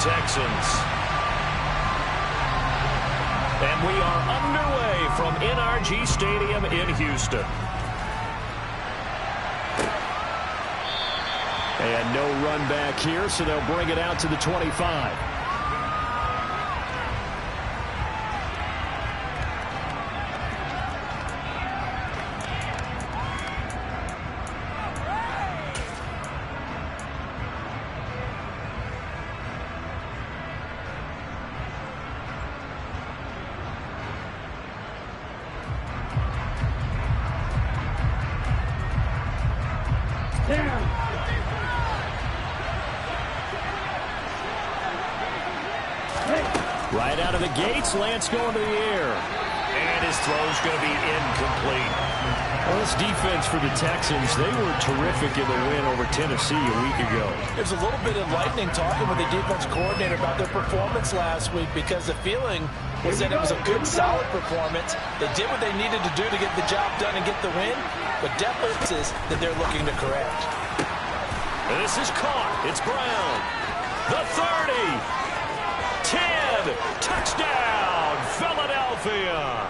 Texans. And we are underway from NRG Stadium in Houston. And no run back here, so they'll bring it out to the 25. Right out of the gates, Lance going to the air. And his throw's going to be incomplete. Well, this defense for the Texans, they were terrific in the win over Tennessee a week ago. There's a little bit of enlightening talking with the defense coordinator about their performance last week, because the feeling was that it was a good, solid performance. They did what they needed to do to get the job done and get the win, but deficits that they're looking to correct. And this is caught. It's Brown. The 30. 10. Touchdown, Philadelphia.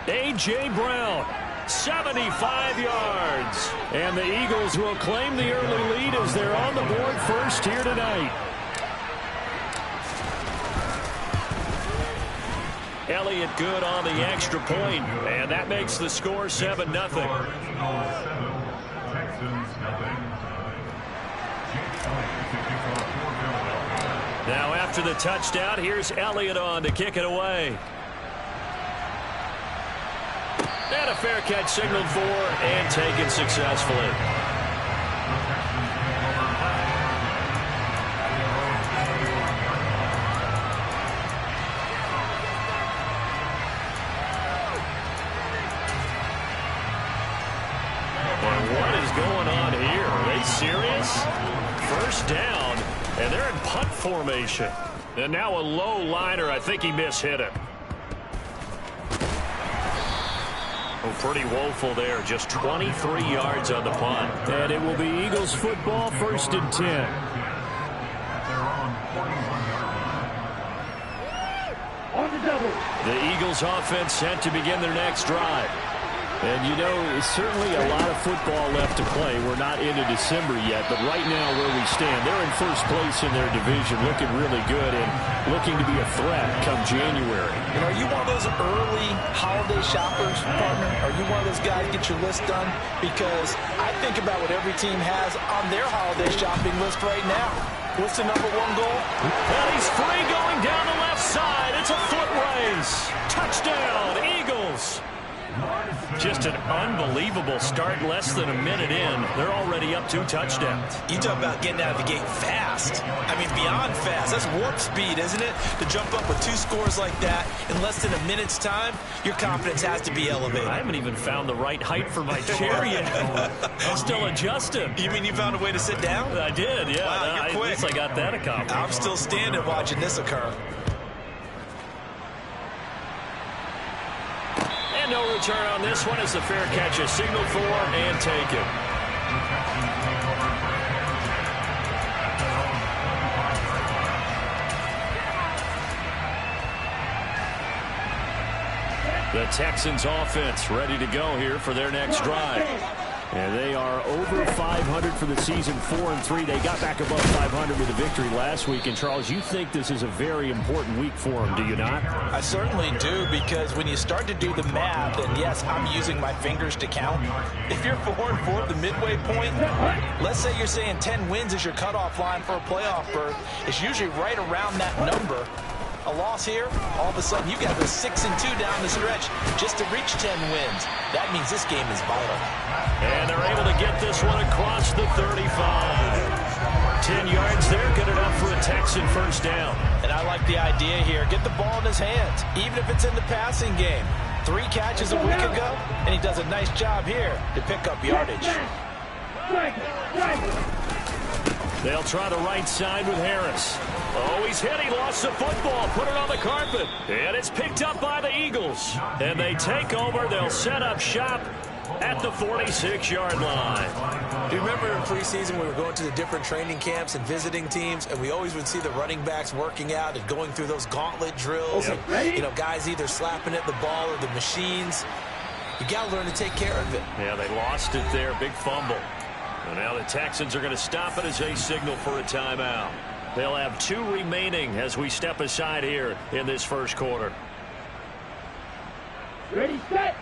A.J. Brown, 75 yards. And the Eagles will claim the early lead as they're on the board first here tonight. Elliott good on the extra point, and that makes the score 7-0. Now after the touchdown, here's Elliott on to kick it away. And a fair catch signaled for and taken successfully. And what is going on here? Are they serious? First down, and they're in punt formation. And now a low liner. I think he mishit it. Oh, pretty woeful there. Just 23 yards on the punt. And it will be Eagles football, 1st and 10. The Eagles offense set to begin their next drive. And, you know, certainly a lot of football left to play. We're not into December yet, but right now where we stand, they're in first place in their division, looking really good and looking to be a threat come January. And are you one of those early holiday shoppers, partner? Are you one of those guys get your list done? Because I think about what every team has on their holiday shopping list right now. What's the #1 goal? And he's free going down the left side. It's a foot race. Touchdown, Eagles. Just an unbelievable start. Less than a minute in, they're already up 2 touchdowns. You talk about getting out of the gate fast. I mean, beyond fast. That's warp speed, isn't it? To jump up with 2 scores like that in less than a minute's time, your confidence has to be elevated. I haven't even found the right height for my chair yet. I'm still adjusting. You mean you found a way to sit down? I did, yeah. Wow, you're quick. At least I got that accomplished. I'm still standing watching this occur. No return on this one as the fair catch is signaled for and taken. The Texans offense ready to go here for their next drive. And they are over 500 for the season, 4-3. They got back above 500 with a victory last week. And, Charles, you think this is a very important week for them, do you not? I certainly do, because when you start to do the math, and yes, I'm using my fingers to count. If you're 4-4 at the midway point, let's say you're saying 10 wins is your cutoff line for a playoff berth. It's usually right around that number. A loss here, all of a sudden you got to go 6-2 down the stretch just to reach 10 wins. That means this game is vital. And they're able to get this one across the 35. 10 yards there, good enough for a Texan first down. And I like the idea here. Get the ball in his hands, even if it's in the passing game. 3 catches a week ago, and he does a nice job here to pick up yardage. They'll try the right side with Harris. Oh, he's hit. He lost the football. Put it on the carpet. And it's picked up by the Eagles. And they take over. They'll set up shop at the 46-yard line. Do you remember in preseason we were going to the different training camps and visiting teams, and we always would see the running backs working out and going through those gauntlet drills, and, you know, guys either slapping at the ball or the machines. You got to learn to take care of it. Yeah, they lost it there. Big fumble. And now the Texans are going to stop it as they signal for a timeout. They'll have 2 remaining as we step aside here in this first quarter. Ready, set.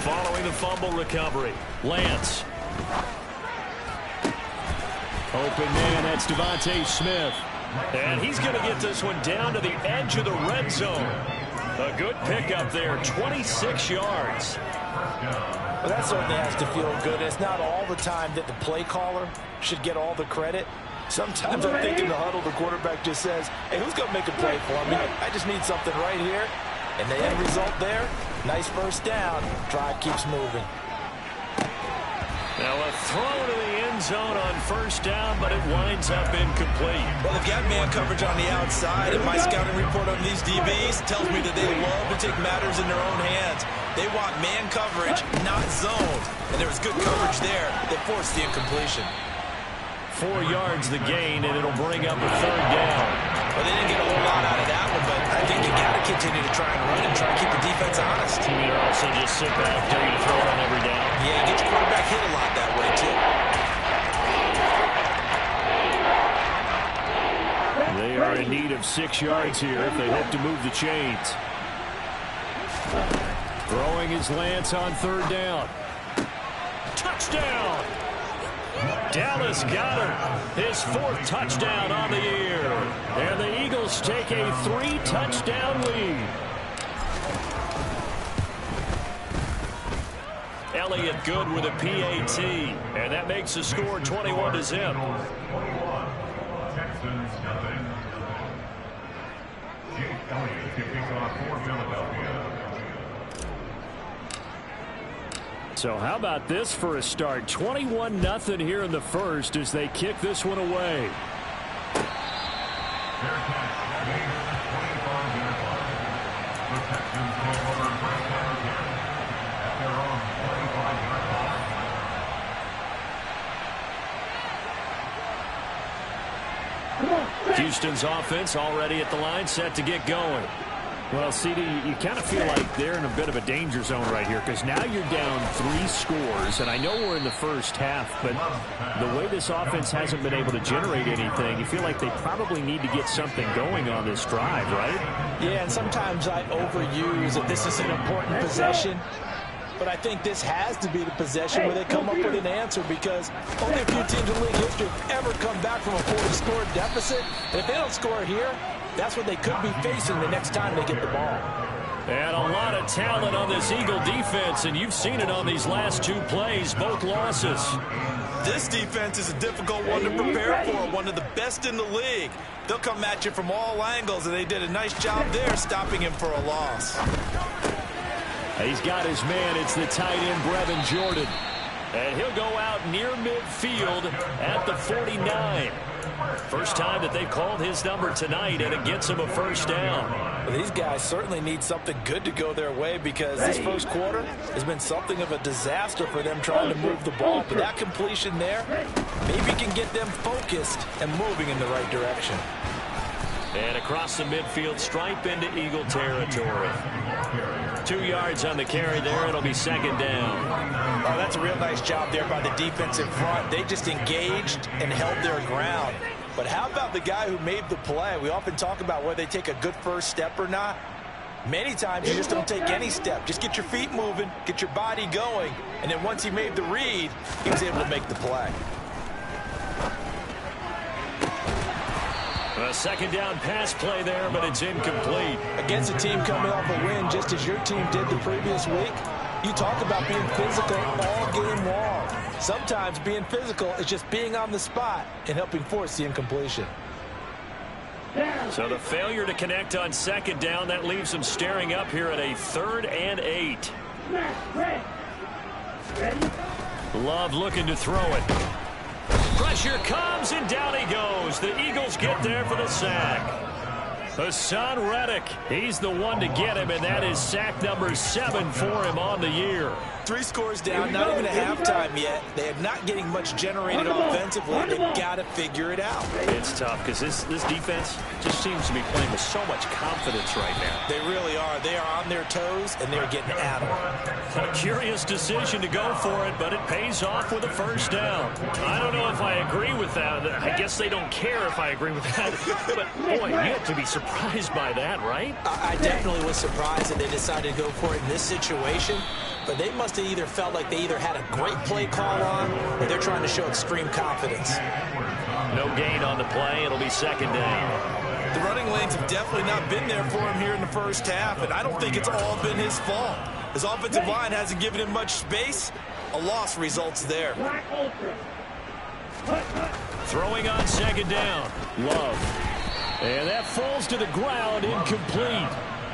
Following the fumble recovery, Lance. Open man, that's Devontae Smith. And he's going to get this one down to the edge of the red zone. A good pickup there, 26 yards. Well, that certainly has to feel good. It's not all the time that the play caller should get all the credit. Sometimes I think in the huddle, the quarterback just says, hey, who's going to make a play for me? I just need something right here. And the end result there, nice first down. Drive keeps moving. Now a throw to the end zone on first down, but it winds up incomplete. Well, if you have man coverage on the outside, and my scouting report on these DBs tells me that they love to take matters in their own hands. They want man coverage, not zoned. And there was good coverage there that forced the incompletion. 4 yards the gain, and it'll bring up a third down. Well, they didn't get a whole lot out of that one, but I think you got to continue to try and run and try to keep the defense honest. You mean also just sit back, tell you to throw it on every down? Yeah, you get your quarterback hit a lot that way, too. They are in need of 6 yards here if they hope to move the chains. Throwing is Lance on third down. Touchdown! Dallas Goedert, his 4th touchdown on the year. And the Eagles take a 3-touchdown lead. Elliott good with a PAT. And that makes the score 21-0. Texans nothing. Jake Elliott kicking off for Philadelphia. So how about this for a start? 21-0 here in the first as they kick this one away. Houston's offense already at the line, set to get going. Well, CD, you kind of feel like they're in a bit of a danger zone right here because now you're down 3 scores, and I know we're in the first half, but the way this offense hasn't been able to generate anything, you feel like they probably need to get something going on this drive, right? Yeah, and sometimes I overuse that this is an important possession, but I think this has to be the possession where they come up with an answer because only a few teams in league history have ever come back from a 40-score deficit, and if they don't score here, that's what they could be facing the next time they get the ball. And a lot of talent on this Eagle defense, and you've seen it on these last 2 plays, both losses. This defense is a difficult one to prepare for, one of the best in the league. They'll come at you from all angles, and they did a nice job there stopping him for a loss. He's got his man. It's the tight end, Brevin Jordan. And he'll go out near midfield at the 49. First time that they've called his number tonight, and it gets him a first down. Well, these guys certainly need something good to go their way because this first quarter has been something of a disaster for them trying to move the ball. But that completion there maybe can get them focused and moving in the right direction. And across the midfield stripe into Eagle territory. 2 yards on the carry there. It'll be second down. Oh, that's a real nice job there by the defensive front. They just engaged and held their ground. But how about the guy who made the play? We often talk about whether they take a good first step or not. Many times you just don't take any step. Just get your feet moving, get your body going, and then once he made the read, he was able to make the play. A second down pass play there, but it's incomplete. Against a team coming off a win just as your team did the previous week, you talk about being physical all game long. Sometimes being physical is just being on the spot and helping force the incompletion. So the failure to connect on second down, that leaves them staring up here at a 3rd and 8. Love looking to throw it. Pressure comes, and down he goes. The Eagles get there for the sack. Hassan Reddick, he's the one to get him, and that is sack number 7 for him on the year. 3 scores down, not even a halftime yet. They are not getting much generated offensively. They've got to figure it out. It's tough because this defense just seems to be playing with so much confidence right now. They really are. They are on their toes, and they're getting at them. A curious decision to go for it, but it pays off with a first down. I don't know if I agree with that. I guess they don't care if I agree with that. But, boy, you have to be surprised by that, right? I definitely was surprised that they decided to go for it in this situation. But they must have either felt like they either had a great play call on or they're trying to show extreme confidence. No gain on the play. It'll be second down. The running lanes have definitely not been there for him here in the first half, and I don't think it's all been his fault. His offensive line hasn't given him much space. A loss results there. Throwing on second down. Love. And that falls to the ground, incomplete.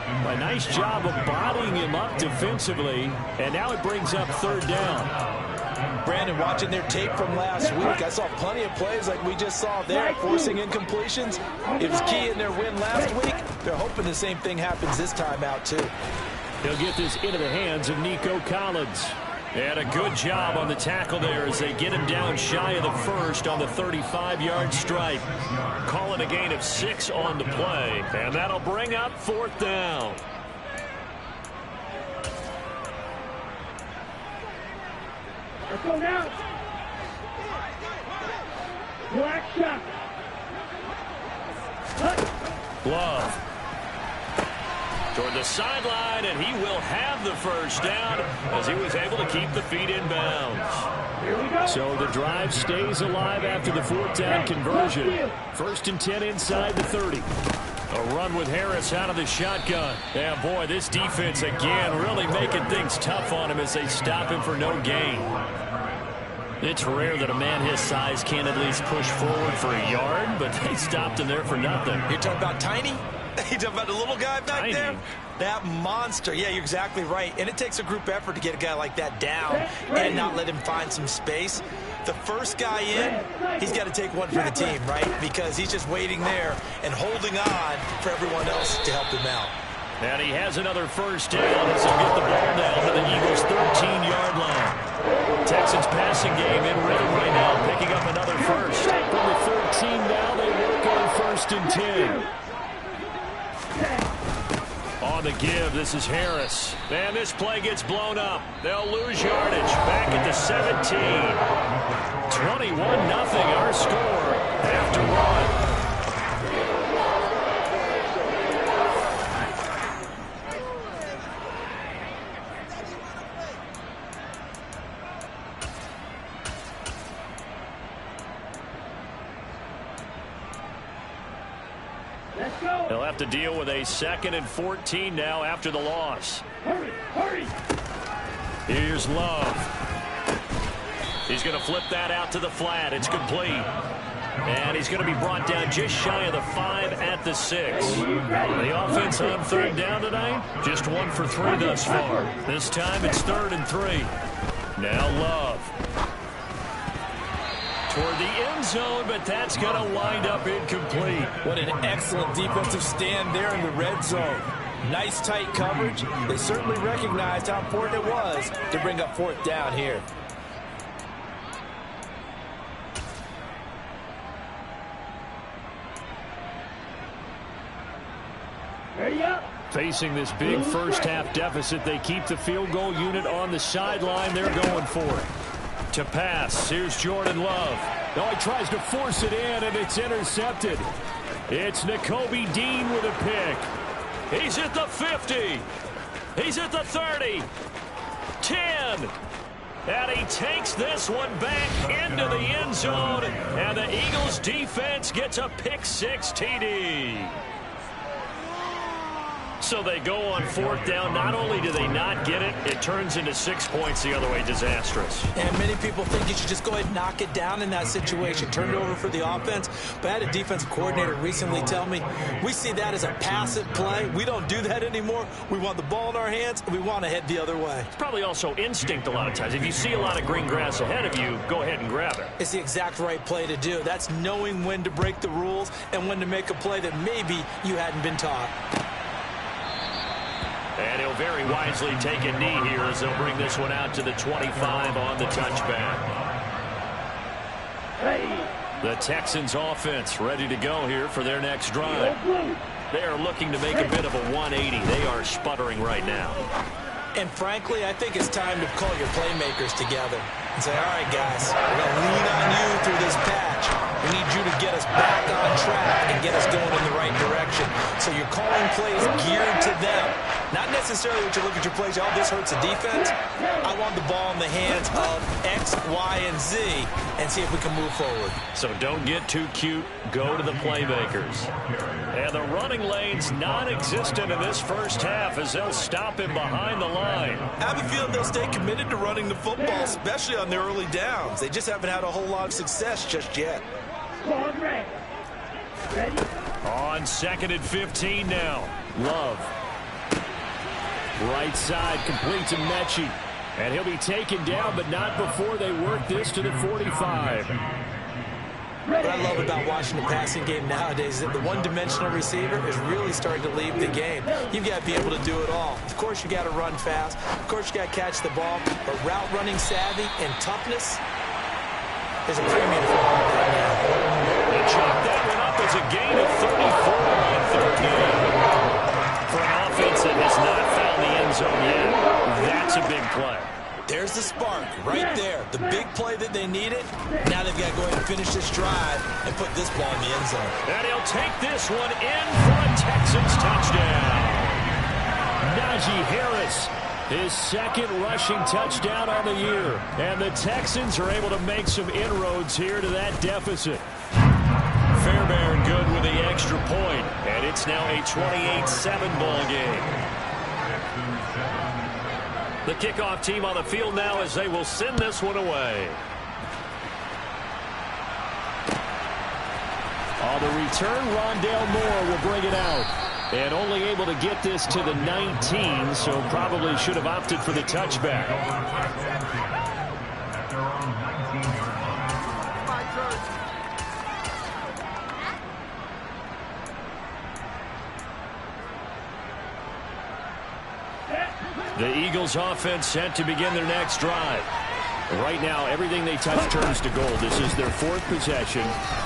A nice job of bodying him up defensively, and now it brings up third down. Brandon, watching their tape from last week, I saw plenty of plays like we just saw there, forcing incompletions. It was key in their win last week. They're hoping the same thing happens this time out, too. He'll get this into the hands of Nico Collins. And a good job on the tackle there as they get him down shy of the first on the 35-yard stripe. Calling a gain of 6 on the play, and that'll bring up fourth down. Let's go now. Black shot. Love. Toward the sideline, and he will have the first down as he was able to keep the feet in bounds. So the drive stays alive after the fourth down conversion. First and 10 inside the 30. A run with Harris out of the shotgun. Yeah, boy, this defense again really making things tough on him as they stop him for no gain. It's rare that a man his size can't at least push forward for a yard, but they stopped him there for nothing. You're talking about Tiny? You talking about the little guy back Tiny. there? That monster. Yeah, you're exactly right. And it takes a group effort to get a guy like that down and not let him find some space. The first guy in, he's got to take one for the team, right? Because he's just waiting there and holding on for everyone else to help him out. And he has another first down as he'll get the ball down to the Eagles' 13-yard line. Texans passing game in rhythm right now, picking up another first. From the 13 now, they work on first and 10. On the give, this is Harris. And this play gets blown up. They'll lose yardage. Back at the 17. 21-0 our score after one. They'll have to deal with a 2nd and 14 now after the loss. Hurry. Here's Love. He's going to flip that out to the flat. It's complete. And he's going to be brought down just shy of the 5 at the 6. The offense on third down tonight, just 1 for 3 thus far. This time it's 3rd and 3. Now Love. Toward the end zone, but that's going to wind up incomplete. What an excellent defensive stand there in the red zone. Nice tight coverage. They certainly recognized how important it was to bring up fourth down here. Facing this big first-half deficit, they keep the field goal unit on the sideline. They're going for it. To pass, here's Jordan Love. Oh, he tries to force it in, and it's intercepted. It's Nakobe Dean with a pick. He's at the 50. He's at the 30. 10. And he takes this one back into the end zone, and the Eagles defense gets a pick 6 TD. So they go on 4th down. Not only do they not get it, it turns into 6 points the other way. Disastrous. And many people think you should just go ahead and knock it down in that situation. Turn it over for the offense. But I had a defensive coordinator recently tell me, we see that as a passive play. We don't do that anymore. We want the ball in our hands, and we want to head the other way. It's probably also instinct a lot of times. If you see a lot of green grass ahead of you, go ahead and grab it. It's the exact right play to do. That's knowing when to break the rules and when to make a play that maybe you hadn't been taught. And he'll very wisely take a knee here as they'll bring this one out to the 25 on the touchback. The Texans offense ready to go here for their next drive. They are looking to make a bit of a 180. They are sputtering right now. And frankly, I think it's time to call your playmakers together and say, all right, guys, we're going to lean on you through this patch. We need you to get us back on track and get us going in the right direction. So you're calling plays geared to them. Not necessarily what you look at your plays, oh, this hurts the defense. I want the ball in the hands of X, Y, and Z and see if we can move forward. So don't get too cute. Go to the playmakers. And the running lane's non-existent in this first half as they'll stop him behind the line. I have a feeling they'll stay committed to running the football, especially on their early downs. They just haven't had a whole lot of success just yet. On 2nd and 15 now. Love. Right side, complete to Mechie. And he'll be taken down, but not before they work this to the 45. What I love about watching the passing game nowadays is that the one-dimensional receiver is really starting to leave the game. You've got to be able to do it all. Of course, you got to run fast. Of course, you got to catch the ball. But route running savvy and toughness is a premium for all right now. They chalk that one up as a gain of 34 on 3rd down. For an offense that has not found the end zone yet, that's a big play. There's the spark right there. The big play that they needed. Now they've got to go ahead and finish this drive and put this ball in the end zone. And he'll take this one in for a Texans touchdown. Najee Harris, his 2nd rushing touchdown on the year. And the Texans are able to make some inroads here to that deficit. Fairbairn good with the extra point. And it's now a 28-7 ball game. The kickoff team on the field now as they will send this one away. On the return, Rondale Moore will bring it out. And only able to get this to the 19, so probably should have opted for the touchback. The Eagles offense set to begin their next drive. Right now, everything they touch turns to gold. This is their 4th possession.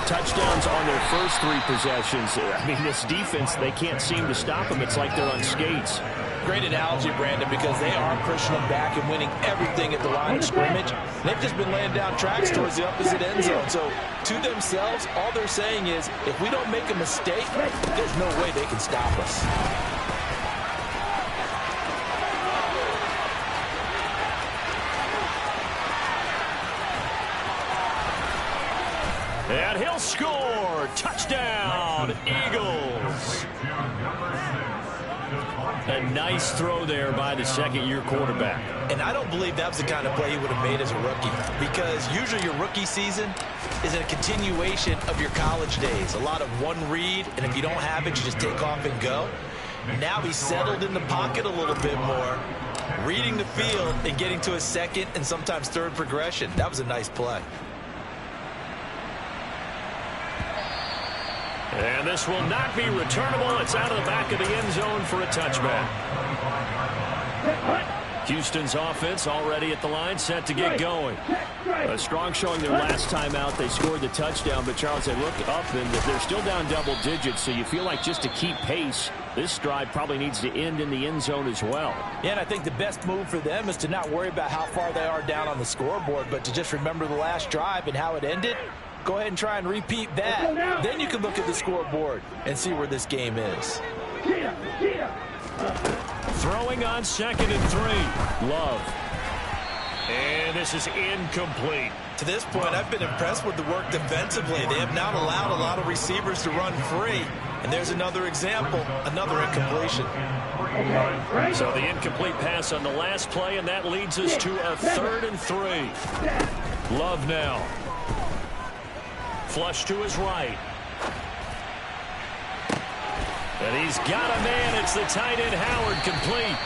Touchdowns on their first 3 possessions. I mean, this defense, they can't seem to stop them. It's like they're on skates. Great analogy, Brandon, because they are pushing them back and winning everything at the line of scrimmage. They've just been laying down tracks towards the opposite end zone. So, to themselves, all they're saying is, if we don't make a mistake, there's no way they can stop us. And he'll score. Touchdown, Eagles. A nice throw there by the 2nd-year quarterback. And I don't believe that was the kind of play he would have made as a rookie, because usually your rookie season is a continuation of your college days. A lot of one read, and if you don't have it, you just take off and go. Now he's settled in the pocket a little bit more, reading the field and getting to his 2nd and sometimes 3rd progression. That was a nice play. And this will not be returnable. It's out of the back of the end zone for a touchback. Houston's offense already at the line, set to get going. A strong showing their last time out. They scored the touchdown, but Charles, they look up and they're still down double digits, so you feel like just to keep pace, this drive probably needs to end in the end zone as well. Yeah, and I think the best move for them is to not worry about how far they are down on the scoreboard, but to just remember the last drive and how it ended. Go ahead and try and repeat that. Then you can look at the scoreboard and see where this game is. Throwing on 2nd and 3. Love. And this is incomplete. To this point, I've been impressed with the work defensively. They have not allowed a lot of receivers to run free. And there's another example, another incompletion. So the incomplete pass on the last play, and that leads us to a 3rd and 3. Love now. Flush to his right. And he's got a man. It's the tight end, Howard, complete.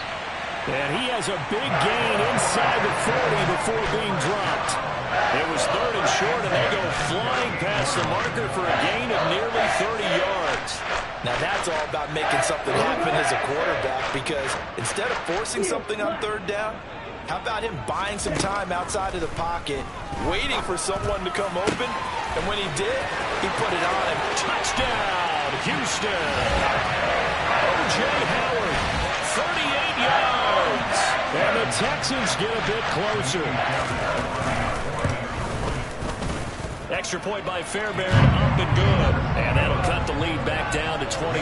And he has a big gain inside the 40 before being dropped. It was 3rd and short, and they go flying past the marker for a gain of nearly 30 yards. Now that's all about making something happen as a quarterback, because instead of forcing something on 3rd down, how about him buying some time outside of the pocket, waiting for someone to come open, and when he did, he put it on him. Touchdown, Houston. O.J. Howard, 38 yards. And the Texans get a bit closer. Extra point by Fairbairn, up and good. And that'll cut the lead back down to 21.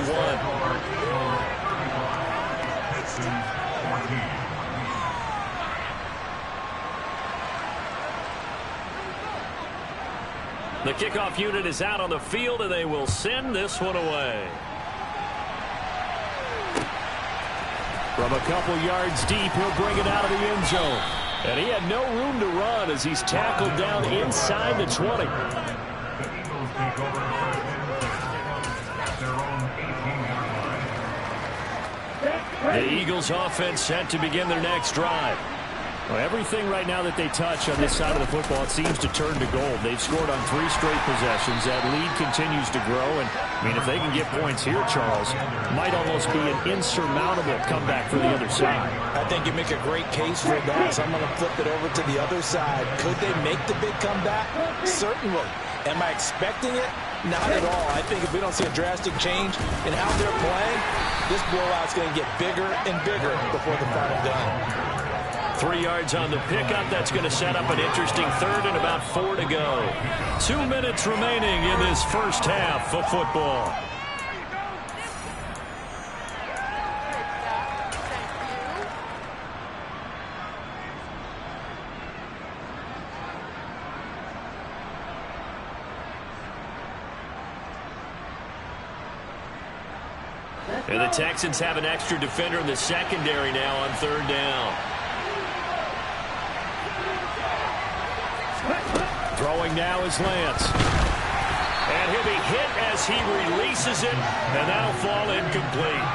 The kickoff unit is out on the field, and they will send this one away. From a couple yards deep, he'll bring it out of the end zone. And he had no room to run as he's tackled down inside the 20. The Eagles offense set to begin their next drive. Well, everything right now that they touch on this side of the football, it seems to turn to gold. They've scored on 3 straight possessions. That lead continues to grow. And, I mean, if they can get points here, Charles, might almost be an insurmountable comeback for the other side. I think you make a great case for that. So I'm going to flip it over to the other side. Could they make the big comeback? Certainly. Am I expecting it? Not at all. I think if we don't see a drastic change in how they're playing, this blowout's going to get bigger and bigger before the final done. 3 yards on the pickup. That's going to set up an interesting 3rd and about 4 to go. 2 minutes remaining in this first half of football. And the Texans have an extra defender in the secondary now on 3rd down. Throwing now is Lance. And he'll be hit as he releases it, and that'll fall incomplete.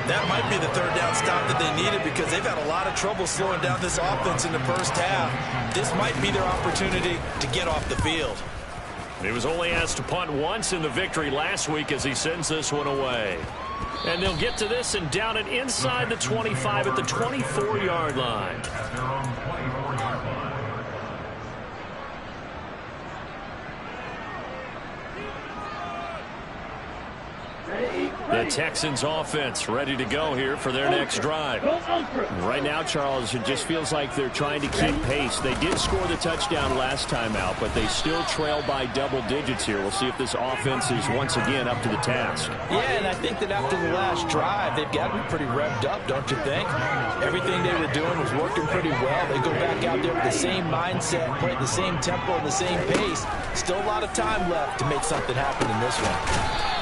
That might be the 3rd down stop that they needed, because they've had a lot of trouble slowing down this offense in the first half. This might be their opportunity to get off the field. He was only asked to punt once in the victory last week as he sends this one away. And they'll get to this and down it inside the 25 at the 24-yard line. The Texans offense ready to go here for their next drive. Right now, Charles, it just feels like they're trying to keep pace. They did score the touchdown last time out, but they still trail by double digits here. We'll see if this offense is once again up to the task. Yeah, and I think that after the last drive, they've got to be pretty revved up, don't you think? Everything they were doing was working pretty well. They go back out there with the same mindset, play at the same tempo and the same pace. Still a lot of time left to make something happen in this one.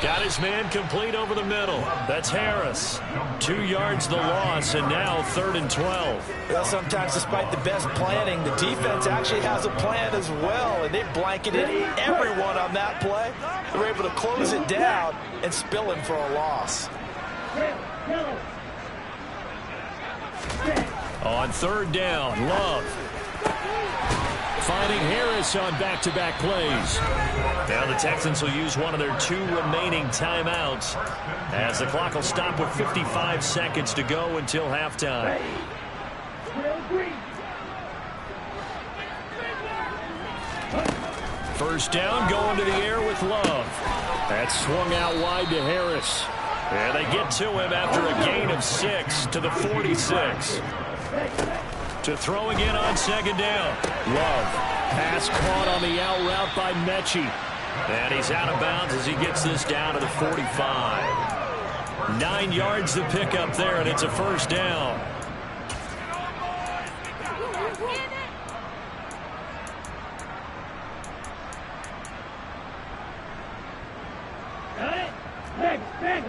Got his man complete over the middle. That's Harris. 2 yards the loss, and now 3rd and 12. Well, sometimes despite the best planning, the defense actually has a plan as well, and they blanketed everyone on that play. They were able to close it down and spill him for a loss. On 3rd down, Love. Finding Harris on back-to-back plays. Now the Texans will use one of their 2 remaining timeouts as the clock will stop with 55 seconds to go until halftime. First down, going to the air with Love. That's swung out wide to Harris. And they get to him after a gain of 6 to the 46. To throw again on 2nd down. Love. Pass caught on the out route by Mechie. And he's out of bounds as he gets this down to the 45. 9 yards to pick up there, and it's a first down. Mega.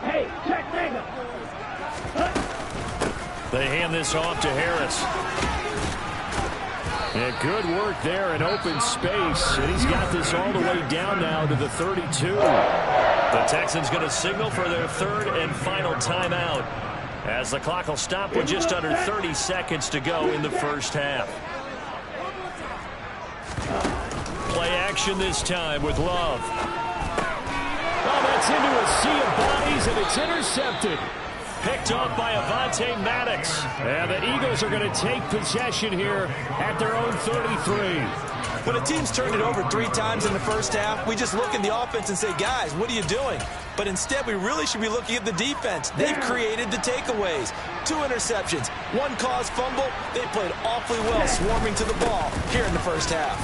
Hey, check Mega. They hand this off to Harris. And good work there in open space. And he's got this all the way down now to the 32. The Texans going to signal for their third and final timeout, as the clock will stop with just under 30 seconds to go in the first half. Play action this time with Love. Oh, that's into a sea of bodies, and it's intercepted. Picked off by Avonte Maddox. And the Eagles are going to take possession here at their own 33. When a team's turned it over 3 times in the first half, we just look at the offense and say, guys, what are you doing? But instead, we really should be looking at the defense. They've created the takeaways. 2 interceptions, 1 caused fumble. They played awfully well swarming to the ball here in the first half.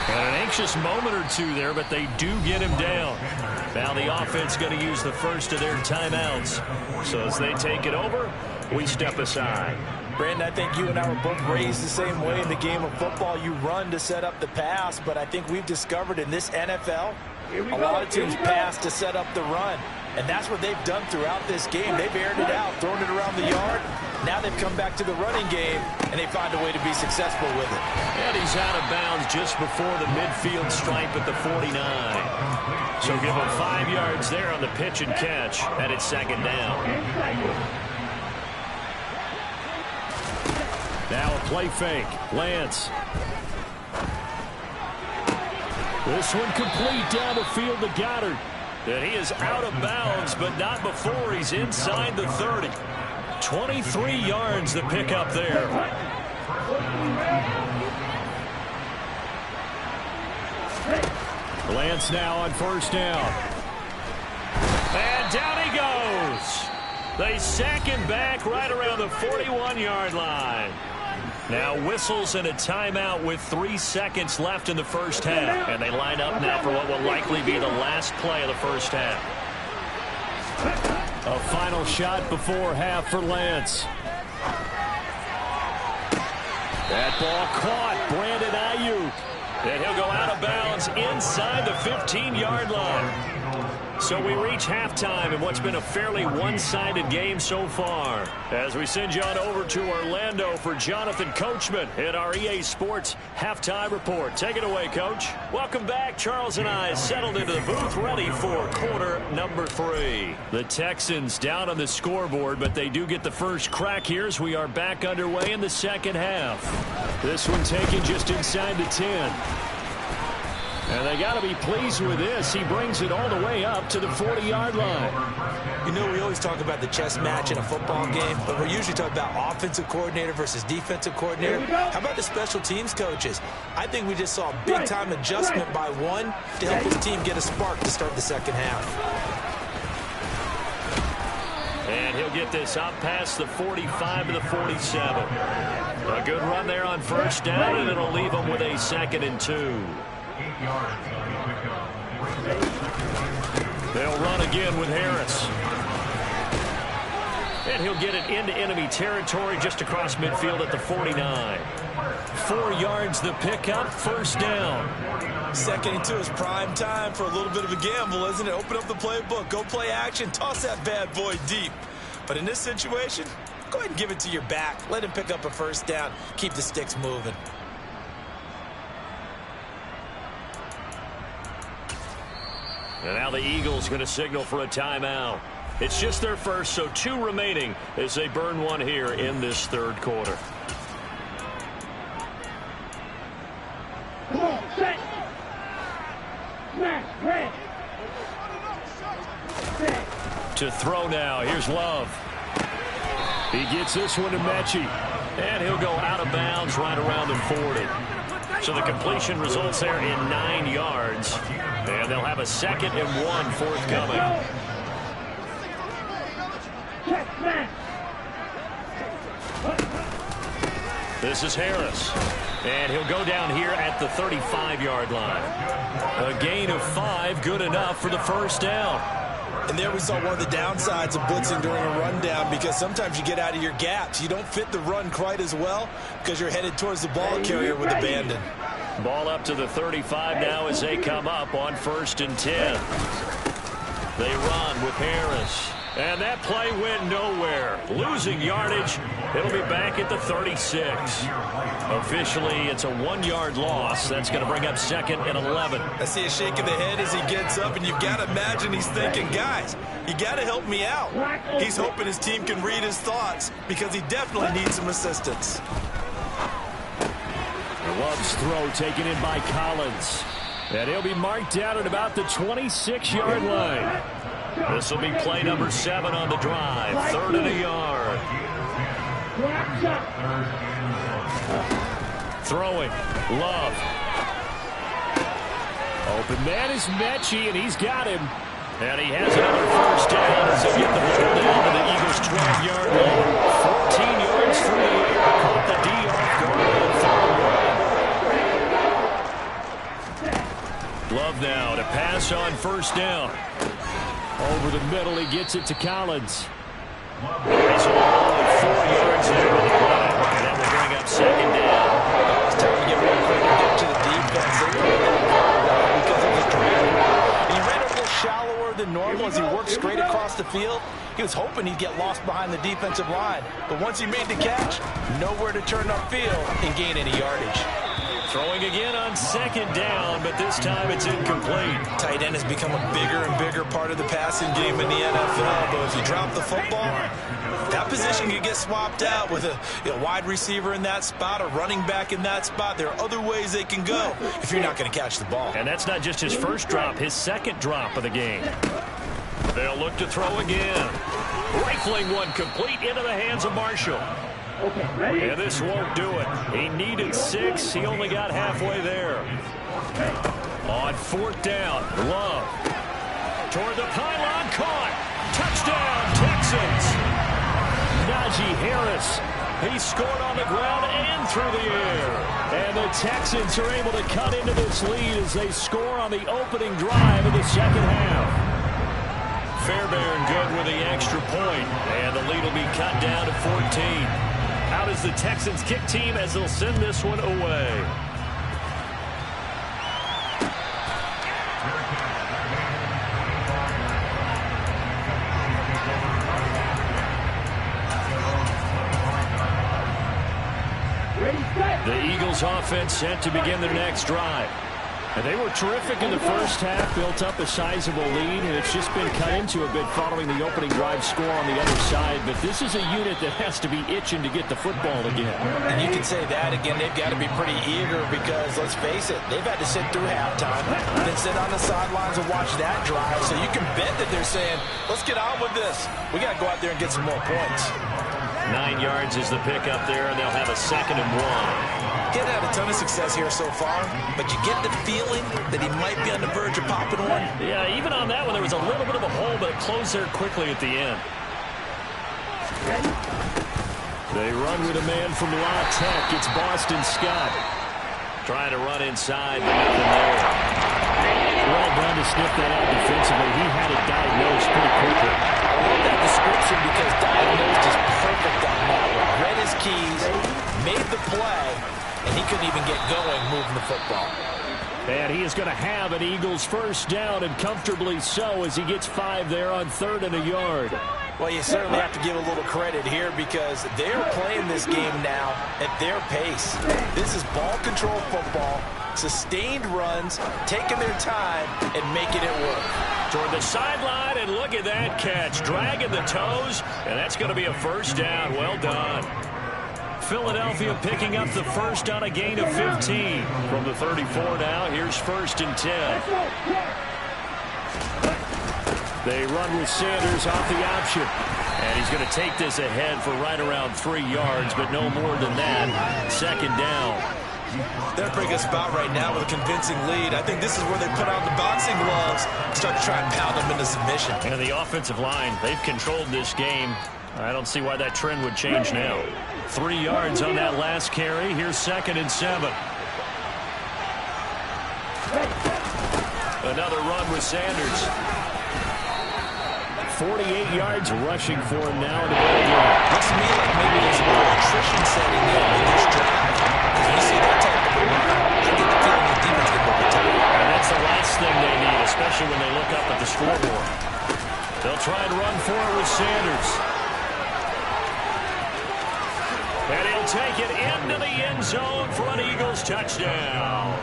And an anxious moment or two there, but they do get him down. Now the offense going to use the first of their timeouts. So as they take it over, we step aside. Brandon, I think you and I were both raised the same way in the game of football. You run to set up the pass, but I think we've discovered in this NFL, a lot of teams pass to set up the run. And that's what they've done throughout this game. They've aired it out, thrown it around the yard. Now they've come back to the running game, and they find a way to be successful with it. And he's out of bounds just before the midfield stripe at the 49. So give him 5 yards there on the pitch and catch, and it's second down. Now a play fake. Lance. This one complete down the field to Goddard. And he is out of bounds, but not before he's inside the 30. 23 yards the pickup there. Lance now on first down. And down he goes. They sack him back right around the 41-yard line. Now whistles and a timeout with 3 seconds left in the first half. And they line up now for what will likely be the last play of the first half. A final shot before half for Lance. That ball caught. Brandon Ayuk. And he'll go out of bounds inside the 15-yard line. So we reach halftime in what's been a fairly one-sided game so far. As we send you on over to Orlando for Jonathan Coachman in our EA Sports Halftime Report. Take it away, Coach. Welcome back. Charles and I settled into the booth ready for quarter number 3. The Texans down on the scoreboard, but they do get the first crack here as we are back underway in the second half. This one taken just inside the 10. And they got to be pleased with this. He brings it all the way up to the 40-yard line. You know, we always talk about the chess match in a football game, but we're usually talking about offensive coordinator versus defensive coordinator. How about the special teams coaches? I think we just saw a big-time adjustment by one to help his team get a spark to start the second half. And he'll get this up past the 45 to the 47. A good run there on first down, and it'll leave him with a 2nd and 2. They'll run again with Harris. And he'll get it into enemy territory just across midfield at the 49. 4 yards the pickup, first down. 2nd and 2 is prime time for a little bit of a gamble, isn't it? Open up the playbook, go play action, toss that bad boy deep. But in this situation, go ahead and give it to your back. Let him pick up a first down. Keep the sticks moving. And now the Eagles going to signal for a timeout. It's just their first, so 2 remaining as they burn one here in this third quarter. Come on, set. Smash, red. Set. To throw now, here's Love. He gets this one to Mechie. And he'll go out of bounds right around the 40. So the completion results there in 9 yards. And they'll have a 2nd and 1 forthcoming. This is Harris. And he'll go down here at the 35-yard line. A gain of 5, good enough for the first down. And there we saw one of the downsides of blitzing during a rundown, because sometimes you get out of your gaps. You don't fit the run quite as well because you're headed towards the ball carrier with abandon. Ball up to the 35 now as they come up on 1st and 10. They run with Harris. And that play went nowhere. Losing yardage. It'll be back at the 36. Officially, it's a 1-yard loss. That's going to bring up 2nd and 11. I see a shake of the head as he gets up, and you've got to imagine he's thinking, guys, you got to help me out. He's hoping his team can read his thoughts because he definitely needs some assistance. Love's throw taken in by Collins. And he'll be marked down at about the 26-yard line. This will be play number 7 on the drive. 3rd and a yard. Throwing. Love. Open man is Mechie, and he's got him. And he has another 1st down as they get the ball down to the Eagles' 12-yard line. 14 yards through the air. Caught the D off guard. Love now to pass on 1st down. Over the middle, he gets it to Collins. He's along 4 yards there with the play. And that will bring up 2nd down. It's time to get real quick and get to the defense. They put that guard because of the drag route. And he ran a little shallower than normal as he worked straight across the field. He was hoping he'd get lost behind the defensive line. But once he made the catch, nowhere to turn upfield and gain any yardage. Throwing again on 2nd down, but this time it's incomplete. Tight end has become a bigger and bigger part of the passing game in the NFL, but if you drop the football, that position can get swapped out with a wide receiver in that spot, a running back in that spot. There are other ways they can go if you're not going to catch the ball. And that's not just his 1st drop, his 2nd drop of the game. They'll look to throw again. Rifling one complete into the hands of Marshall. And this won't do it. He needed 6. He only got halfway there. On 4th down, Love. Toward the pylon, caught. Touchdown, Texans. Najee Harris. He scored on the ground and through the air. And the Texans are able to cut into this lead as they score on the opening drive of the 2nd half. Fairbairn good with the extra point. And the lead will be cut down to 14. Out is the Texans kick team as they'll send this one away. The Eagles offense set to begin their next drive. And they were terrific in the 1st half, built up a sizable lead, and it's just been cut into a bit following the opening drive score on the other side. But this is a unit that has to be itching to get the football again. And you can say that again, they've got to be pretty eager because, let's face it, they've had to sit through halftime, then sit on the sidelines and watch that drive. So you can bet that they're saying, let's get on with this. We got to go out there and get some more points. 9 yards is the pick up there, and they'll have a 2nd and 1. He hasn't had a ton of success here so far, but you get the feeling that he might be on the verge of popping one. Yeah, even on that one, there was a little bit of a hole, but it closed there quickly at the end. They run with a man from La Tech. It's Boston Scott. Trying to run inside, but nothing there. Well done to sniff that out defensively. He had it diagnosed pretty quickly. I love that description because diagnosed is perfect on that one. Read his keys, made the play, and he couldn't even get going moving the football. And he is going to have an Eagles 1st down, and comfortably so, as he gets 5 there on 3rd and a yard. Well, you certainly have to give a little credit here because they're playing this game now at their pace. This is ball control football, sustained runs, taking their time, and making it work. Toward the sideline, and look at that catch. Dragging the toes, and that's going to be a 1st down. Well done. Philadelphia picking up the 1st on a gain of 15. From the 34 now, here's 1st and 10. They run with Sanders off the option. And he's going to take this ahead for right around 3 yards, but no more than that. 2nd down. They're in a pretty good spot right now with a convincing lead. I think this is where they put on the boxing gloves, start to try and pound them into submission. And the offensive line, they've controlled this game. I don't see why that trend would change now. 3 yards on that last carry. Here's 2nd and 7. Another run with Sanders. 48 yards rushing for him now in the ball game. Looks to me like maybe there's a little attrition setting in with this drive. Because when you see that type of a run, I get the feeling the defense can be tired. And that's the last thing they need, especially when they look up at the scoreboard. They'll try and run for it with Sanders. And he'll take it into the end zone for an Eagles touchdown.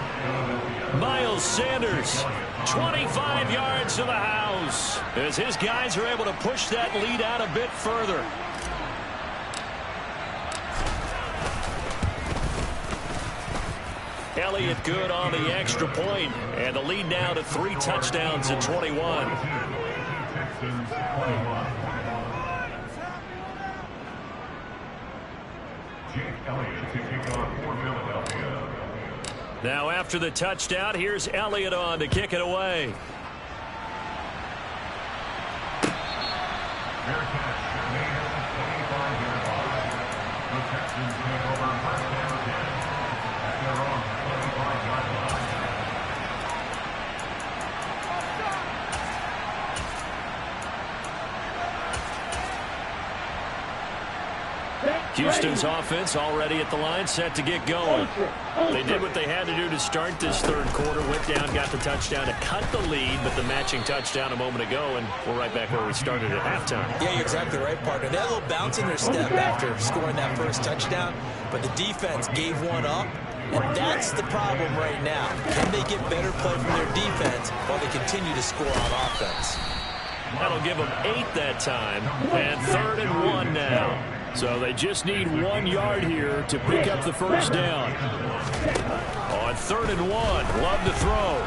Miles Sanders, 25 yards to the house, as his guys are able to push that lead out a bit further. Elliott good on the extra point, and the lead now to 3 touchdowns at 21. Texans 21. Jake Elliott to kick off for Philadelphia. Now after the touchdown, here's Elliott on to kick it away. Fair catch made at the 25-yard line. The Texans take over first down 10 at their own 25-yard line. Houston's offense already at the line, set to get going. They did what they had to do to start this third quarter. Went down, got the touchdown to cut the lead, but the matching touchdown a moment ago, and we're right back where we started at halftime. Yeah, you're exactly right, partner. They had a little bounce in their step after scoring that first touchdown, but the defense gave one up, and that's the problem right now. Can they get better play from their defense while they continue to score on offense? That'll give them 8 that time, and 3rd and 1 now. So they just need 1 yard here to pick up the first down. On 3rd and 1, Love to throw.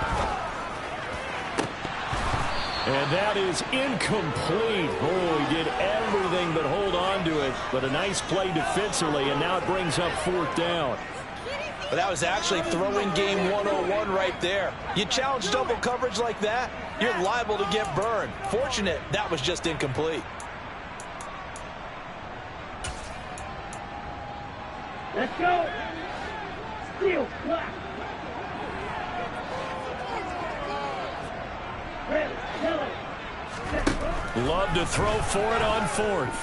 And that is incomplete. Oh, he did everything but hold on to it. But a nice play defensively, and now it brings up 4th down. But that was actually throwing game 101 right there. You challenge double coverage like that, you're liable to get burned. Fortunate that was just incomplete. Let's go. Steal, block. Ready, Love to throw for it on 4th.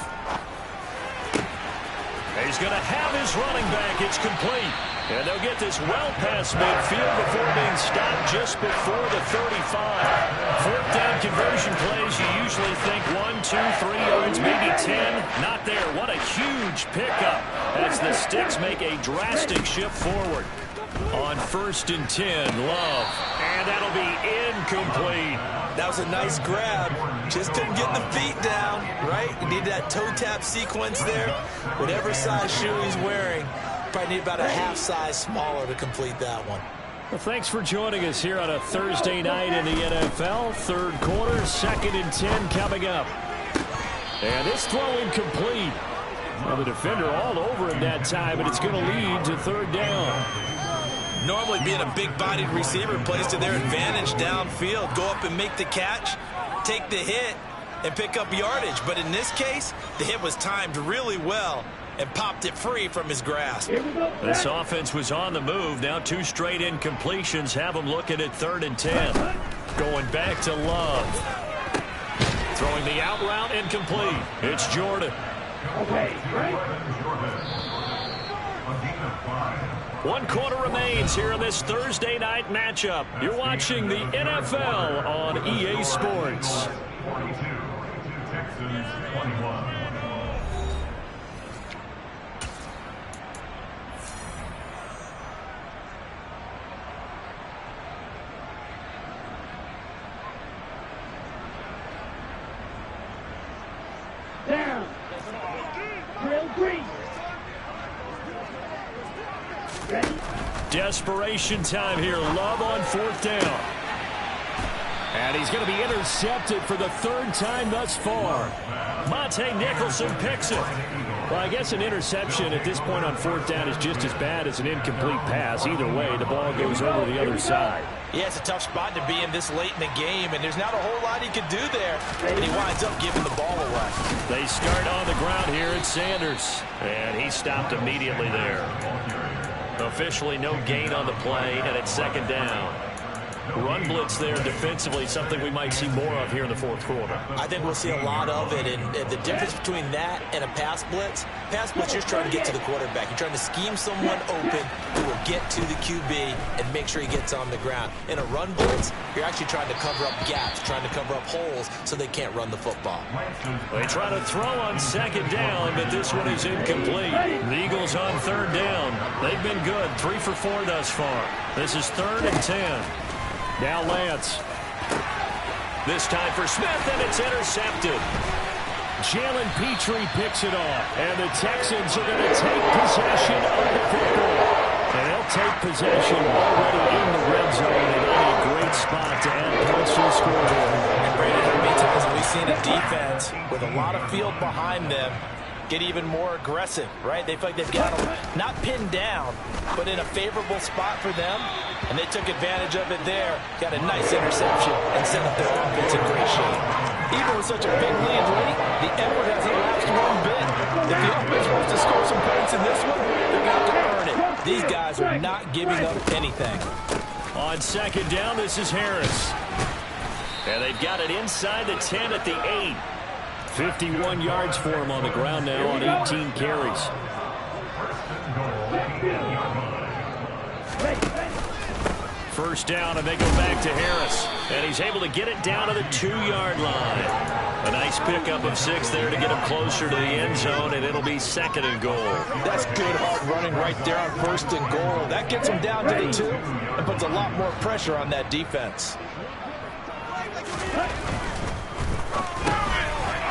He's going to have his running back. It's complete. And they'll get this well past midfield before being stopped just before the 35. 4th down conversion plays, you usually think 1, 2, 3 yards, maybe 10. Not there. What a huge pickup as the Sticks make a drastic shift forward. On 1st and 10, Love. And that'll be incomplete. That was a nice grab. Just couldn't get the feet down, right? You need that toe tap sequence there. Whatever size shoe he's wearing, probably need about a half size smaller to complete that one. Well, thanks for joining us here on a Thursday night in the NFL. 3rd quarter, 2nd and 10 coming up. And this throw incomplete. Well, the defender all over him that time, but it's going to lead to 3rd down. Normally being a big-bodied receiver plays to their advantage downfield. Go up and make the catch, take the hit, and pick up yardage. But in this case, the hit was timed really well and popped it free from his grasp. This offense was on the move. Now 2 straight incompletions have them looking at 3rd and 10. Going back to Love. Throwing the out route incomplete. It's Jordan. Okay, right. 1 quarter remains here in this Thursday night matchup. You're watching the NFL on EA Sports. 42, Texans 21. Down. Drill green. Ready? Desperation time here. Love on 4th down. And he's going to be intercepted for the 3rd time thus far. Monte Nicholson picks it. Well, I guess an interception at this point on 4th down is just as bad as an incomplete pass. Either way, the ball goes over the other side. Yeah, it's a tough spot to be in this late in the game, and there's not a whole lot he could do there, and he winds up giving the ball away. They start on the ground here at Sanders, and he stopped immediately there. Officially no gain on the play, and it's 2nd down. Run blitz there defensively, something we might see more of here in the fourth quarter. I think we'll see a lot of it, and the difference between that and a pass blitz, you're trying to get to the quarterback. You're trying to scheme someone open who will get to the QB and make sure he gets on the ground. In a run blitz, you're actually trying to cover up gaps, trying to cover up holes so they can't run the football. They try to throw on second down, but this one is incomplete. The Eagles on third down. They've been good, 3 for 4 thus far. This is 3rd and 10. Now Lance. This time for Smith, and it's intercepted. Jalen Petrie picks it off, and the Texans are going to take possession of the football. And they'll take possession already in the red zone, and in a great spot to add points to the scoreboard. And Brandon, how many times have we seen a defense with a lot of field behind them get even more aggressive, right? They feel like they've got them not pinned down, but in a favorable spot for them, and they took advantage of it there. Got a nice interception and set up their offense in great shape. Even with such a big lead late, the effort hasn't lapsed one bit. If the offense wants to score some points in this one, they're going to have to earn it. These guys are not giving up anything. On second down, this is Harris. And they've got it inside the 10 at the 8. 51 yards for him on the ground now on 18 carries. First down, and they go back to Harris. And he's able to get it down to the 2-yard line. A nice pickup of 6 there to get him closer to the end zone, and it'll be 2nd and goal. That's good hard running right there on 1st and goal. That gets him down to the 2 and puts a lot more pressure on that defense.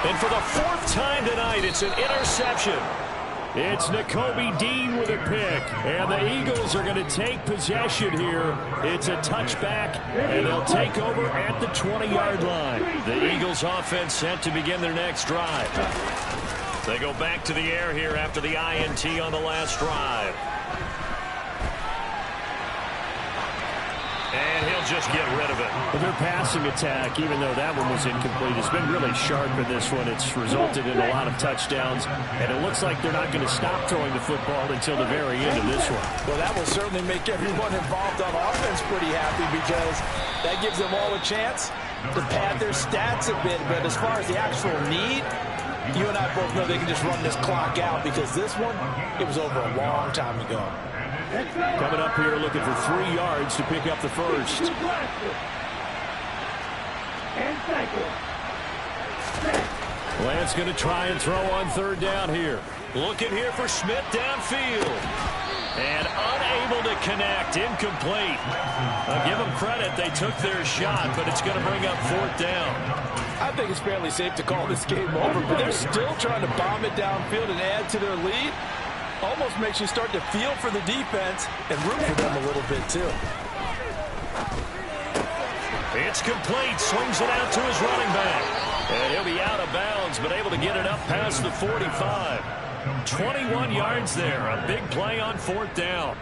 And for the 4th time tonight, it's an interception. It's Nakobe Dean with a pick. And the Eagles are going to take possession here. It's a touchback, and they'll take over at the 20-yard line. The Eagles offense set to begin their next drive. They go back to the air here after the INT on the last drive. And he'll just get rid of it. Well, their passing attack, even though that one was incomplete, has been really sharp in this one. It's resulted in a lot of touchdowns, and it looks like they're not going to stop throwing the football until the very end of this one. Well, that will certainly make everyone involved on offense pretty happy because that gives them all a chance to pad their stats a bit. But as far as the actual need, you and I both know they can just run this clock out because this one, it was over a long time ago. Coming up here looking for 3 yards to pick up the first. Lance going to try and throw on 3rd down here. Looking here for Smith downfield. And unable to connect. Incomplete. I'll give them credit. They took their shot, but it's going to bring up 4th down. I think it's fairly safe to call this game over, but they're still trying to bomb it downfield and add to their lead. Almost makes you start to feel for the defense and root for them a little bit, too. It's complete. Swings it out to his running back. And he'll be out of bounds, but able to get it up past the 45. 21 yards there. A big play on 4th down.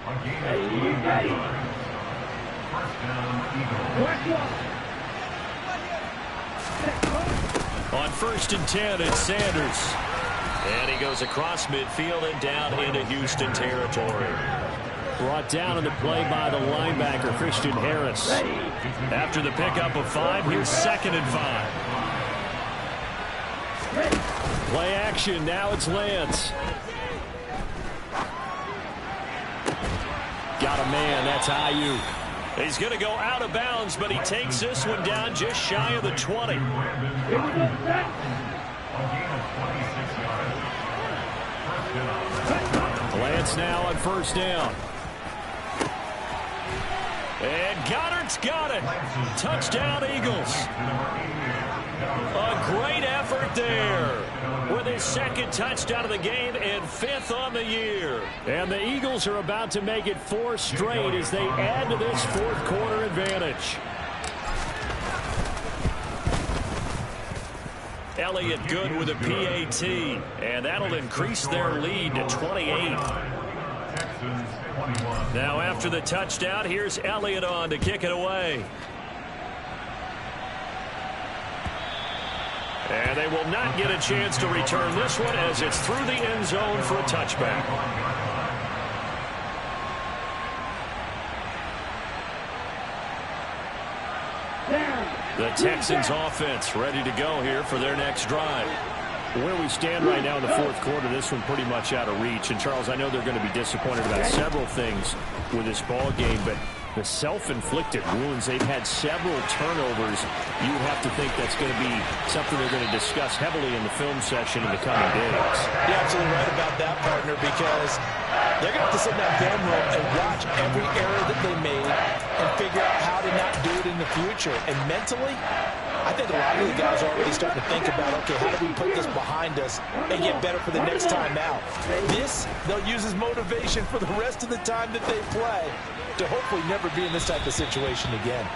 On 1st and 10, it's Sanders. And he goes across midfield and down into Houston territory. Brought down in the play by the linebacker, Christian Harris. After the pickup of 5, here's 2nd and 5. Play action, now it's Lance. Got a man, that's Aiyuk. He's going to go out of bounds, but he takes this one down just shy of the 20. Lance now on 1st down. And Goddard's got it. Touchdown, Eagles. A great effort there with his 2nd touchdown of the game and 5th on the year. And the Eagles are about to make it 4 straight as they add to this 4th quarter advantage. Elliott good with a PAT, and that'll increase their lead to 28. Now after the touchdown, here's Elliott on to kick it away. And they will not get a chance to return this one as it's through the end zone for a touchback. The Texans offense ready to go here for their next drive. Where we stand right now in the fourth quarter, this one pretty much out of reach. And, Charles, I know they're going to be disappointed about several things with this ball game, but the self-inflicted wounds, they've had several turnovers. You would have to think that's going to be something they're going to discuss heavily in the film session in the coming days. You're absolutely right about that, partner, because they're going to have to sit in that film room and watch every error that they made and figure out how to not do it in the future. And mentally, I think a lot of the guys are already starting to think about, okay, how do we put this behind us and get better for the next time out? This, they'll use as motivation for the rest of the time that they play to hopefully never be in this type of situation again.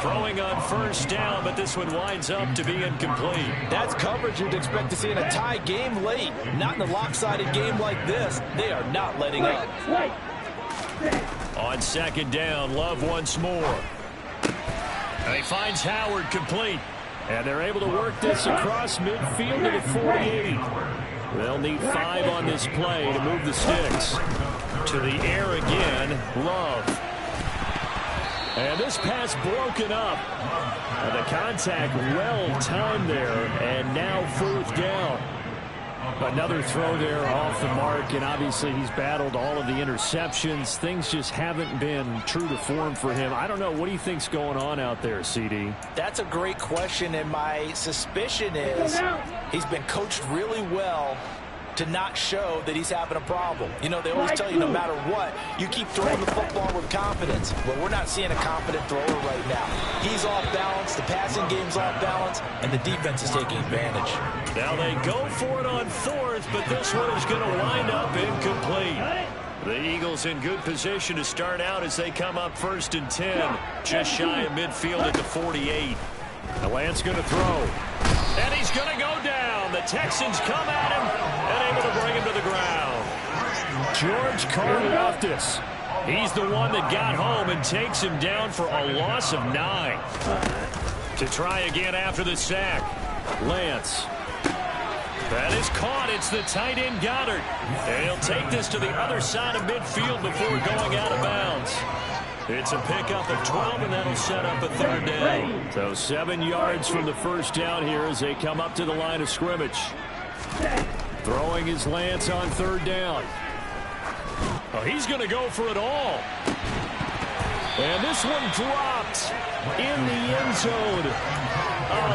Throwing on first down, but this one winds up to be incomplete. That's coverage you'd expect to see in a tie game late. Not in a lopsided game like this. They are not letting up. On second down, Love once more. And he finds Howard complete. And they're able to work this across midfield to the 48. They'll need 5 on this play to move the sticks. To the air again, Love. And this pass broken up. And the contact well timed there. And now fourth down. Another throw there off the mark, and obviously he's battled all of the interceptions. Things just haven't been true to form for him. I don't know. What do you think's going on out there, CD? That's a great question, and my suspicion is he's been coached really well to not show that he's having a problem. You know, they always tell you no matter what, you keep throwing the football with confidence. Well, we're not seeing a confident thrower right now. He's off balance, the passing game's off balance, and the defense is taking advantage. Now they go for it on fourth, but this one is going to wind up incomplete. The Eagles in good position to start out as they come up 1st and 10, just shy of midfield at the 48. The Lance going to throw. And he's going to go down. The Texans come at him and able to bring him to the ground. George Karlaftis. He's the one that got home and takes him down for a loss of 9. To try again after the sack. Lance. That is caught. It's the tight end Goddard. And he'll take this to the other side of midfield before going out of bounds. It's a pickup of 12, and that'll set up a 3rd down. So 7 yards from the first down here as they come up to the line of scrimmage. Throwing his Lance on 3rd down. Oh, he's going to go for it all. And this one dropped in the end zone.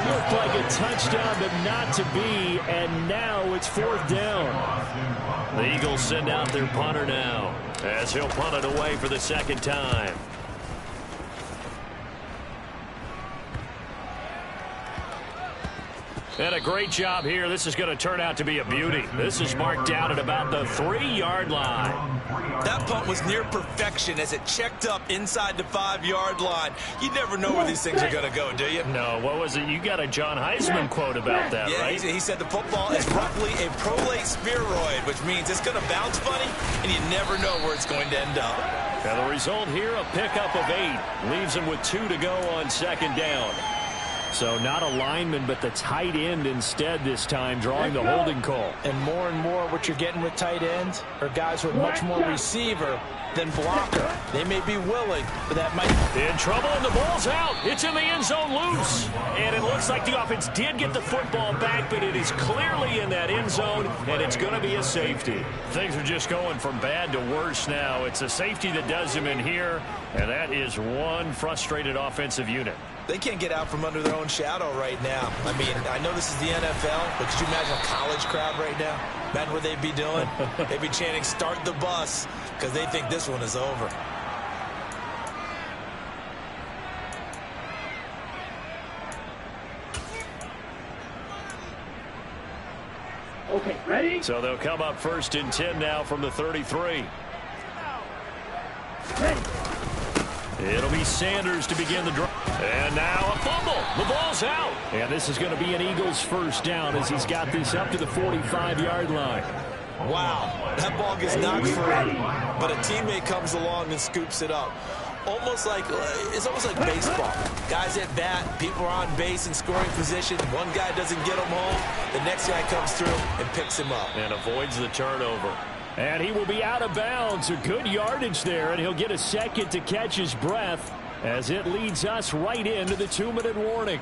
Looked like a touchdown, but not to be. And now it's 4th down. The Eagles send out their punter now, as he'll punt it away for the 2nd time. And a great job here. This is going to turn out to be a beauty. This is marked down at about the 3-yard line. That punt was near perfection as it checked up inside the 5-yard line. You never know where these things are going to go, do you? No, what was it? You got a John Heisman quote about that, yeah, right? He said the football is roughly a prolate spheroid, which means it's going to bounce funny, and you never know where it's going to end up. And the result here, a pickup of 8. Leaves him with 2 to go on 2nd down. So not a lineman, but the tight end instead this time, drawing the holding call. And more what you're getting with tight ends are guys who are much more receiver than blocker. They may be willing, but that might... In trouble, and the ball's out. It's in the end zone loose. And it looks like the offense did get the football back, but it is clearly in that end zone, and it's going to be a safety. Things are just going from bad to worse now. It's a safety that does him in here, and that is one frustrated offensive unit. They can't get out from under their own shadow right now. I mean, I know this is the NFL, but could you imagine a college crowd right now? Imagine what they'd be doing. They'd be chanting, "Start the bus," because they think this one is over. Okay, ready? So they'll come up 1st and 10 now from the 33. Ready. It'll be Sanders to begin the drive. And now a fumble. The ball's out. And this is going to be an Eagles 1st down as he's got this up to the 45-yard line. Wow, that ball gets knocked free, but a teammate comes along and scoops it up. It's almost like baseball. Guys at bat, people are on base in scoring position. One guy doesn't get him home. The next guy comes through and picks him up. And avoids the turnover. And he will be out of bounds. A good yardage there, and he'll get a second to catch his breath. as it leads us right into the 2-minute warning.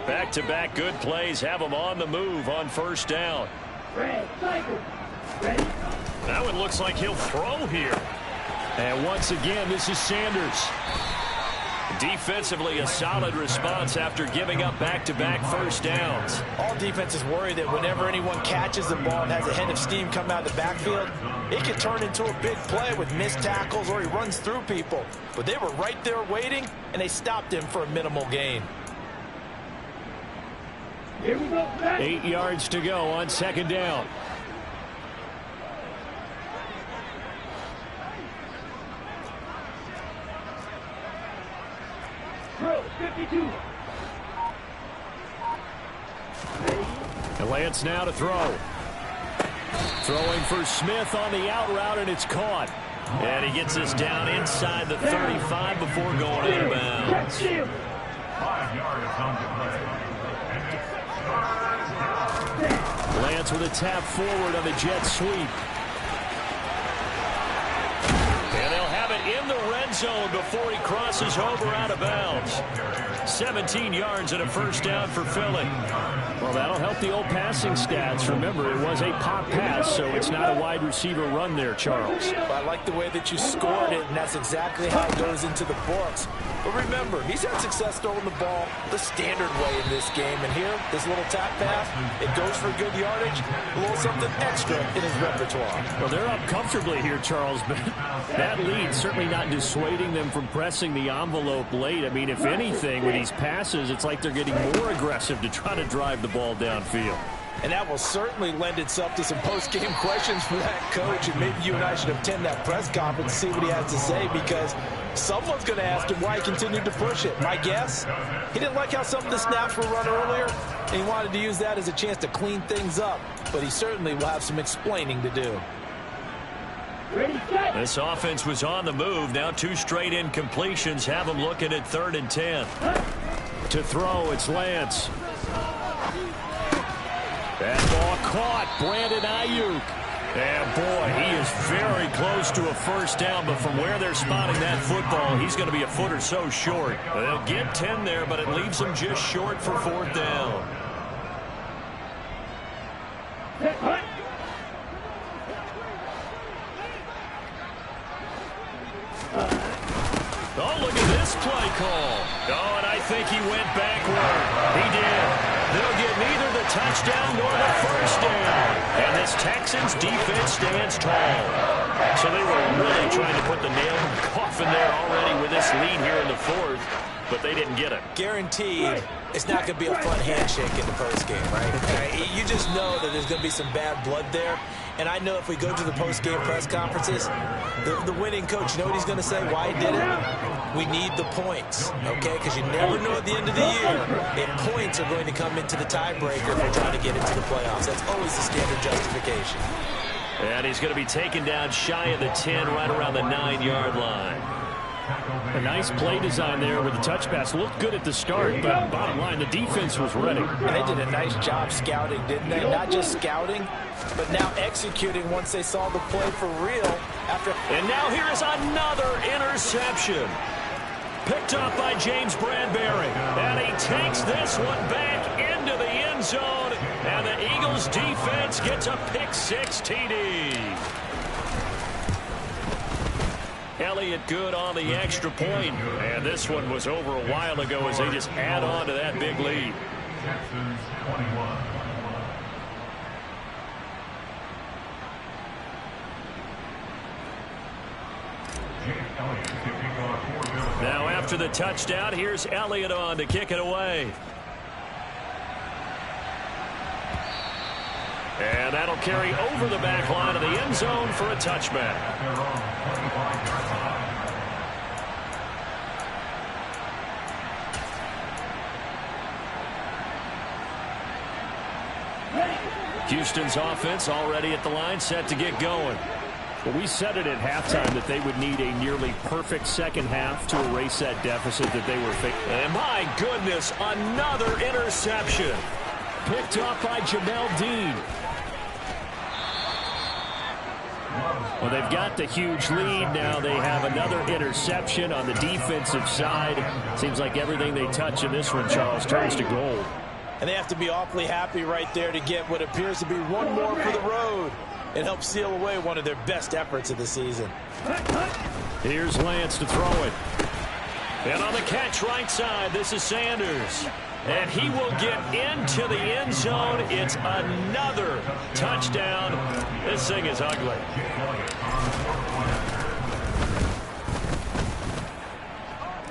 Back-to-back good plays have them on the move on first down. That one looks like he'll throw here. And once again, this is Sanders. Defensively, a solid response after giving up back-to-back first downs. All defenses worry that whenever anyone catches the ball and has a head of steam come out of the backfield, it can turn into a big play with missed tackles or he runs through people. But they were right there waiting, and they stopped him for a minimal gain. Here we go. 8 yards to go on second down. Throw, 52. And Lance now to throw. Throwing for Smith on the out route, and it's caught. And he gets us down inside the 35 before going out of bounds. 5 yards on the play. Lance with a tap forward on the jet sweep. And they'll have it in the red zone before he crosses over out of bounds. 17 yards and a first down for Philly. Well, that'll help the old passing stats. Remember, it was a pop pass, so it's not a wide receiver run there, Charles. Well, I like the way that you scored it, and that's exactly how it goes into the books. But remember, he's had success throwing the ball the standard way in this game. And here, this little tap pass, it goes for good yardage, a little something extra in his repertoire. Well, they're up comfortably here, Charles, but that lead certainly not dissuading them from pressing the envelope late. I mean, if anything, with these passes, it's like they're getting more aggressive to try to drive the ball downfield. And that will certainly lend itself to some post-game questions for that coach. And maybe you and I should attend that press conference and see what he has to say, because someone's going to ask him why he continued to push it. My guess, he didn't like how some of the snaps were run earlier, and he wanted to use that as a chance to clean things up. But he certainly will have some explaining to do. This offense was on the move. Now 2 straight incompletions have them looking at 3rd and 10. To throw, it's Lance. That ball caught. Brandon Ayuk. And boy, he is very close to a first down, but from where they're spotting that football, he's going to be a foot or so short. They'll get 10 there, but it leaves him just short for 4th down. Oh, look at this play call. Oh, and I think he went backward. He did. They'll get neither the touchdown nor the first down. And this Texans defense stands tall. So they were really trying to put the nail in the coffin there already with this lead here in the 4th, but they didn't get it. Guaranteed, it's not going to be a fun handshake in the postgame, right? You just know that there's going to be some bad blood there. And I know if we go to the post-game press conferences, the winning coach, you know what he's going to say, why he did it? We need the points, okay? Because you never know at the end of the year if points are going to come into the tiebreaker if we're trying to get into the playoffs. That's always the standard justification. And he's going to be taken down shy of the 10, right around the 9-yard line. A nice play design there with the touch pass. Looked good at the start, but bottom line, the defense was ready. And they did a nice job scouting, didn't they? Not just scouting, but now executing once they saw the play for real. And now here is another interception. Picked up by James Bradbury. And he takes this one back into the end zone. And the Eagles defense gets a pick-6 TD. Elliott good on the extra point. And this one was over a while ago as they just add on to that big lead. Texans 21. Now after the touchdown, here's Elliott on to kick it away. And that'll carry over the back line of the end zone for a touchback. Houston's offense already at the line, set to get going. Well, we said it at halftime that they would need a nearly perfect second half to erase that deficit that they were facing. And my goodness, another interception. Picked up by Jamel Dean. Well, they've got the huge lead. Now they have another interception on the defensive side. Seems like everything they touch in this one, Charles, turns to gold. And they have to be awfully happy right there to get what appears to be one more for the road. It helps seal away one of their best efforts of the season. Here's Lance to throw it. And on the catch right side, this is Sanders. And he will get into the end zone. It's another touchdown. This thing is ugly.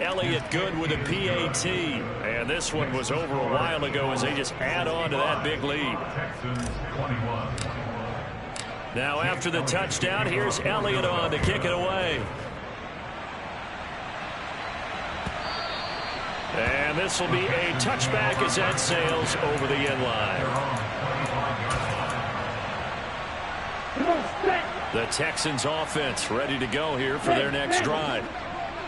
Elliott Good with a PAT. And this one was over a while ago as they just add on to that big lead. Now after the touchdown, here's Elliott on to kick it away. And this will be a touchback as that sails over the end line. The Texans offense ready to go here for their next drive.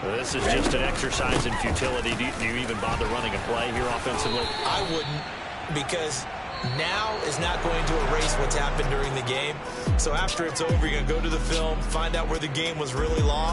This is just an exercise in futility. Do you even bother running a play here offensively? I wouldn't, because now is not going to erase what's happened during the game. So after it's over, you're going to go to the film, find out where the game was really long.